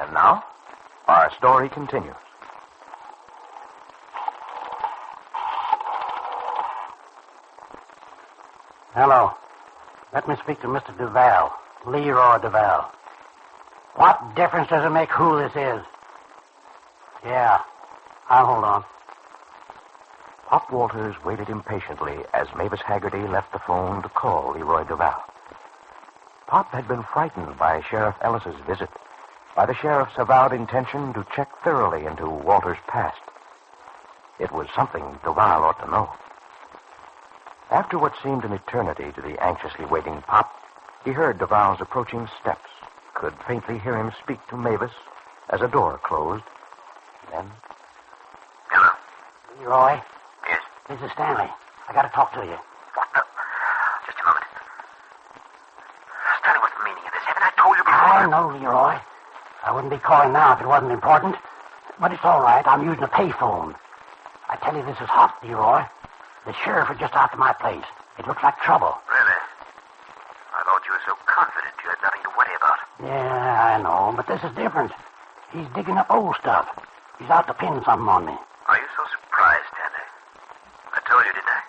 And now, our story continues. Hello. Let me speak to Mr. Duval, Leroy Duval. What difference does it make who this is? Yeah, I'll hold on. Pop Walters waited impatiently as Mavis Haggerty left the phone to call Leroy Duval. Pop had been frightened by Sheriff Ellis's visit, by the sheriff's avowed intention to check thoroughly into Walter's past. It was something Duval ought to know. After what seemed an eternity to the anxiously waiting Pop, he heard Duval's approaching steps, could faintly hear him speak to Mavis as a door closed. Then... Hello? Leroy? Yes? This is Stanley. I got to talk to you. What the... Just a moment. Stanley, what's the meaning of this? Haven't I told you before? I know, Leroy. I wouldn't be calling now if it wasn't important. But it's all right. I'm using a payphone. I tell you, this is hot, Leroy. The sheriff is just out to my place. It looks like trouble. Really? I thought you were so confident you had nothing to worry about. Yeah, I know, but this is different. He's digging up old stuff. He's out to pin something on me. Are you so surprised, Stanley? I told you, didn't I?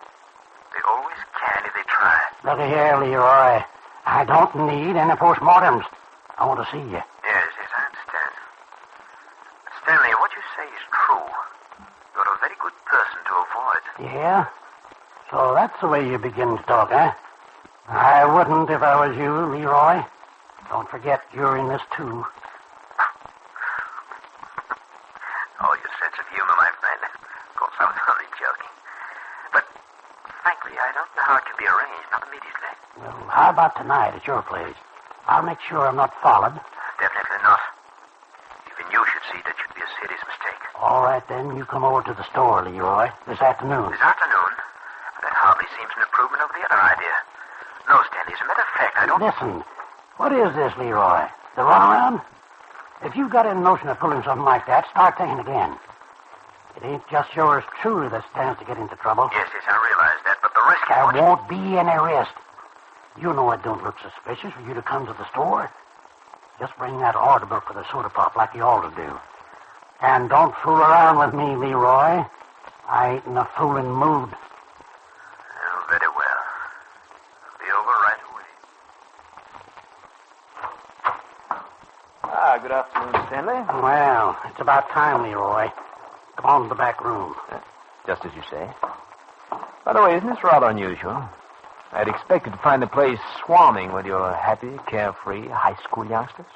They always can if they try. Look here, Leroy. I don't need any postmortems. I want to see you. Yes, I understand. But Stanley, what you say is true. You're a very good person to avoid. Yeah? So that's the way you begin to talk, eh? I wouldn't if I was you, Leroy. Don't forget you're in this, too. Oh, your sense of humor, my friend. Of course, I was only joking. But, frankly, I don't know how it can be arranged, not immediately. Well, how about tonight at your place? I'll make sure I'm not followed. Definitely not. Even you should see that should be a serious mistake. All right, then. You come over to the store, Leroy, this afternoon. This afternoon? That hardly seems an improvement over the other idea. No, Stanley, as a matter of fact, I don't... Listen, what is this, Leroy? The runaround? If you've got any notion of pulling something like that, start thinking again. It ain't just yours truly that stands to get into trouble. Yes, I realize that, but the risk... There won't be any risk. You know it don't look suspicious for you to come to the store. Just bring that order book for the soda pop like you ought to do. And don't fool around with me, Leroy. I ain't in a fooling mood. Oh, very well. I'll be over right away. Good afternoon, Stanley. Well, it's about time, Leroy. Come on to the back room. Just as you say. By the way, isn't this rather unusual? I'd expected to find the place swarming with your happy, carefree high school youngsters.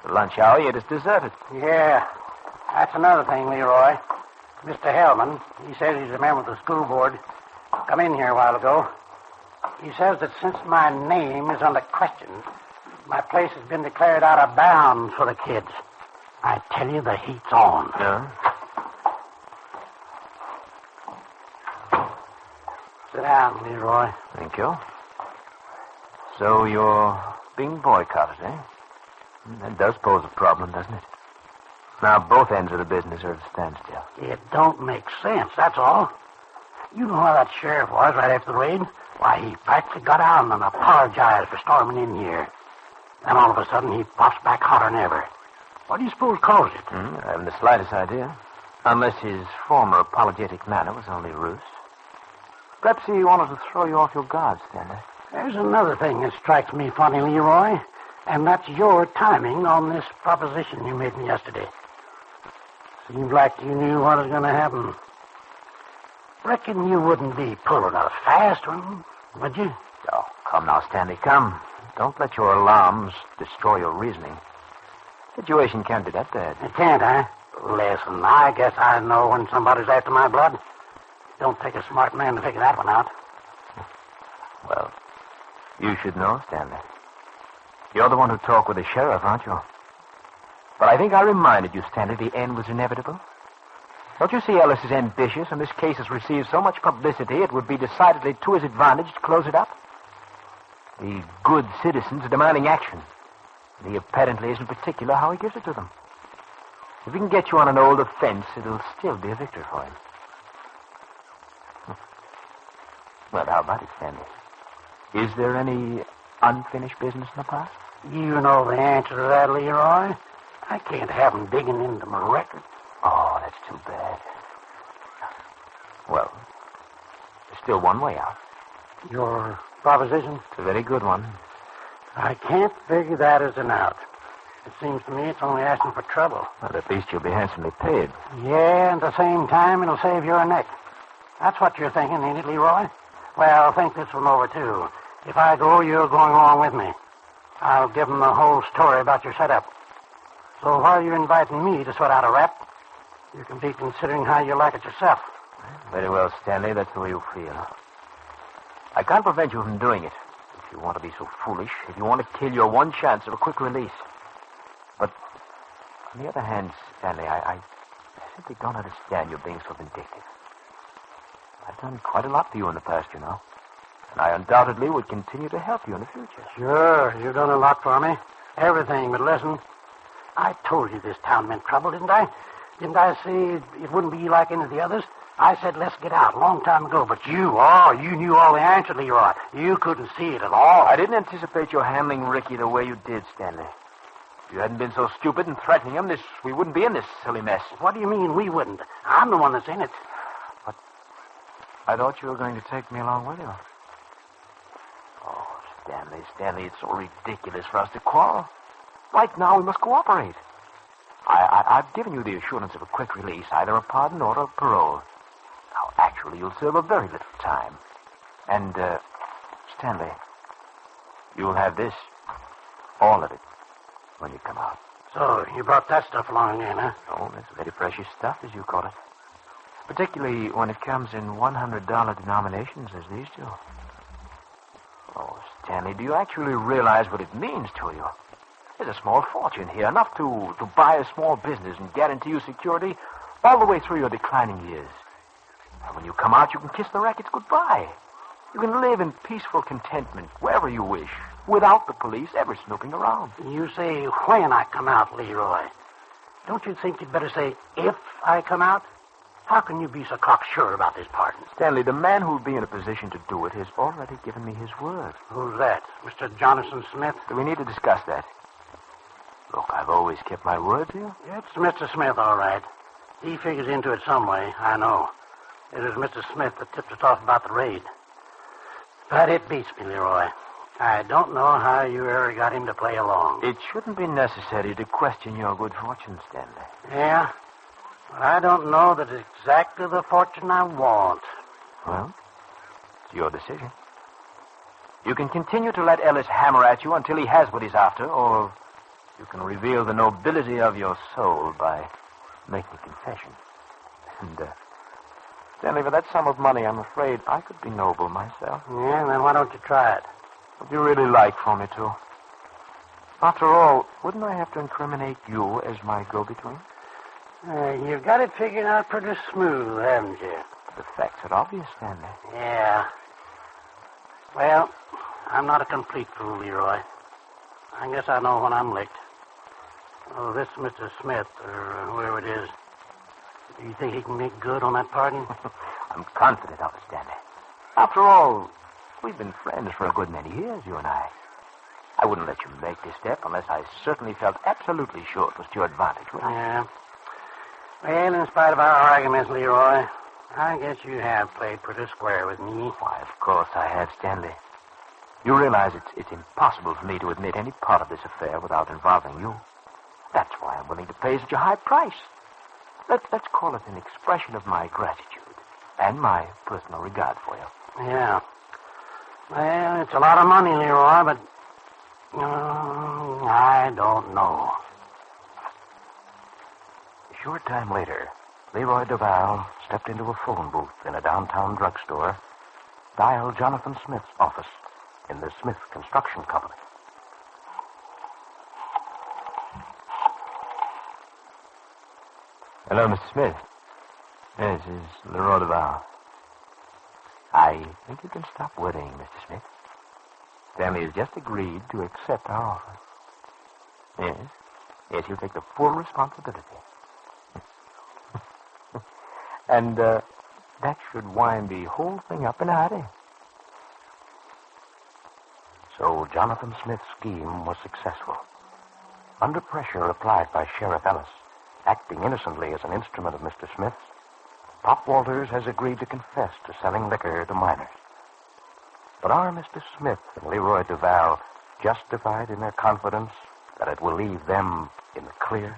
The lunch hour, yet it's deserted. Yeah, that's another thing, Leroy. Mr. Hellman, he says he's a member of the school board. Come in here a while ago. He says that since my name is under question, my place has been declared out of bounds for the kids. I tell you, the heat's on. Yeah? Sit down, Leroy. Thank you. So you're being boycotted, eh? That does pose a problem, doesn't it? Now both ends of the business are at a standstill. It don't make sense, that's all. You know how that sheriff was right after the raid? Why, he practically got out and apologized for storming in here. Then all of a sudden he pops back hotter than ever. What do you suppose caused it? I haven't the slightest idea. Unless his former apologetic manner was only ruse. Perhaps he wanted to throw you off your guard, Stanley. There's another thing that strikes me funny, Leroy, and that's your timing on this proposition you made me yesterday. Seems like you knew what was going to happen. Reckon you wouldn't be pulling a fast one, would you? Oh, come now, Stanley, come. Don't let your alarms destroy your reasoning. The situation can't be that bad. It can't, huh? Listen, I guess I know when somebody's after my blood. Don't take a smart man to figure that one out. Well, you should know, Stanley. You're the one who talked with the sheriff, aren't you? But I think I reminded you, Stanley, the end was inevitable. Don't you see Ellis is ambitious, and this case has received so much publicity it would be decidedly to his advantage to close it up? The good citizens are demanding action. And he apparently isn't particular how he gives it to them. If he can get you on an old offense, it'll still be a victory for him. Well, how about it, Stanley? Is there any unfinished business in the past? You know the answer to that, Leroy. I can't have them digging into my record. Oh, that's too bad. Well, there's still one way out. Your proposition? It's a very good one. I can't figure that as an out. It seems to me it's only asking for trouble. Well, at least you'll be handsomely paid. Yeah, and at the same time, it'll save your neck. That's what you're thinking, ain't it, Leroy? Well, think this one over, too. If I go, you're going along with me. I'll give them the whole story about your setup. So while you're inviting me to sweat out a rap, you can be considering how you like it yourself. Very well, Stanley. That's the way you feel. I can't prevent you from doing it. If you want to be so foolish, if you want to kill your one chance of a quick release. But on the other hand, Stanley, I simply don't understand you being so vindictive. I've done quite a lot for you in the past, you know. And I undoubtedly would continue to help you in the future. Sure, you've done a lot for me. Everything, but listen. I told you this town meant trouble, didn't I? Didn't I say it wouldn't be like any of the others? I said, let's get out a long time ago. But you knew all the answer, Leroy. You couldn't see it at all. I didn't anticipate your handling Ricky the way you did, Stanley. If you hadn't been so stupid and threatening him, we wouldn't be in this silly mess. What do you mean we wouldn't? I'm the one that's in it. But I thought you were going to take me along with you. Oh, Stanley, it's so ridiculous for us to quarrel. Right now, we must cooperate. I've given you the assurance of a quick release, either a pardon or a parole. Now, actually, you'll serve a very little time. And, Stanley, you'll have this, all of it, when you come out. So, you brought that stuff along again, huh? Oh, that's very precious stuff, as you call it. Particularly when it comes in $100 denominations, as these do. Oh, Stanley, do you actually realize what it means to you? There's a small fortune here, enough to buy a small business and guarantee you security all the way through your declining years. And when you come out, you can kiss the rackets goodbye. You can live in peaceful contentment wherever you wish, without the police ever snooping around. You say when I come out, Leroy. Don't you think you'd better say if I come out? How can you be so cocksure about this pardon? Stanley, the man who'll be in a position to do it has already given me his word. Who's that? Mr. Jonathan Smith? Do we need to discuss that? Look, I've always kept my word to you. It's Mr. Smith, all right. He figures into it some way, I know. It was Mr. Smith that tipped us off about the raid. But it beats me, Leroy. I don't know how you ever got him to play along. It shouldn't be necessary to question your good fortune, Stanley. Yeah? But I don't know that it's exactly the fortune I want. Well, it's your decision. You can continue to let Ellis hammer at you until he has what he's after, or you can reveal the nobility of your soul by making a confession. And, Stanley, for that sum of money, I'm afraid I could be noble myself. Yeah, then why don't you try it? Would you really like for me to? After all, wouldn't I have to incriminate you as my go-between? You've got it figured out pretty smooth, haven't you? The facts are obvious, Stanley. Yeah. Well, I'm not a complete fool, Leroy. I guess I know when I'm licked. Oh, this Mr. Smith, or whoever it is, do you think he can make good on that pardon? I'm confident of it, Stanley. After all, we've been friends for a good many years, you and I. I wouldn't let you make this step unless I certainly felt absolutely sure it was to your advantage, would I? Yeah. Well, in spite of our arguments, Leroy, I guess you have played pretty square with me. Why, of course I have, Stanley. You realize it's impossible for me to admit any part of this affair without involving you. That's why I'm willing to pay such a high price. Let's call it an expression of my gratitude and my personal regard for you. Yeah. Well, it's a lot of money, Leroy, but I don't know. A short time later, Leroy Duval stepped into a phone booth in a downtown drugstore, dialed Jonathan Smith's office in the Smith Construction Company. Hello, Mr. Smith. Yes, it's Leroy Duval. I think you can stop worrying, Mr. Smith. Stanley has just agreed to accept our offer. Yes, he'll take the full responsibility. And that should wind the whole thing up in a hurry. So Jonathan Smith's scheme was successful. Under pressure applied by Sheriff Ellis, acting innocently as an instrument of Mr. Smith's, Pop Walters has agreed to confess to selling liquor to minors. But are Mr. Smith and Leroy Duval justified in their confidence that it will leave them in the clear?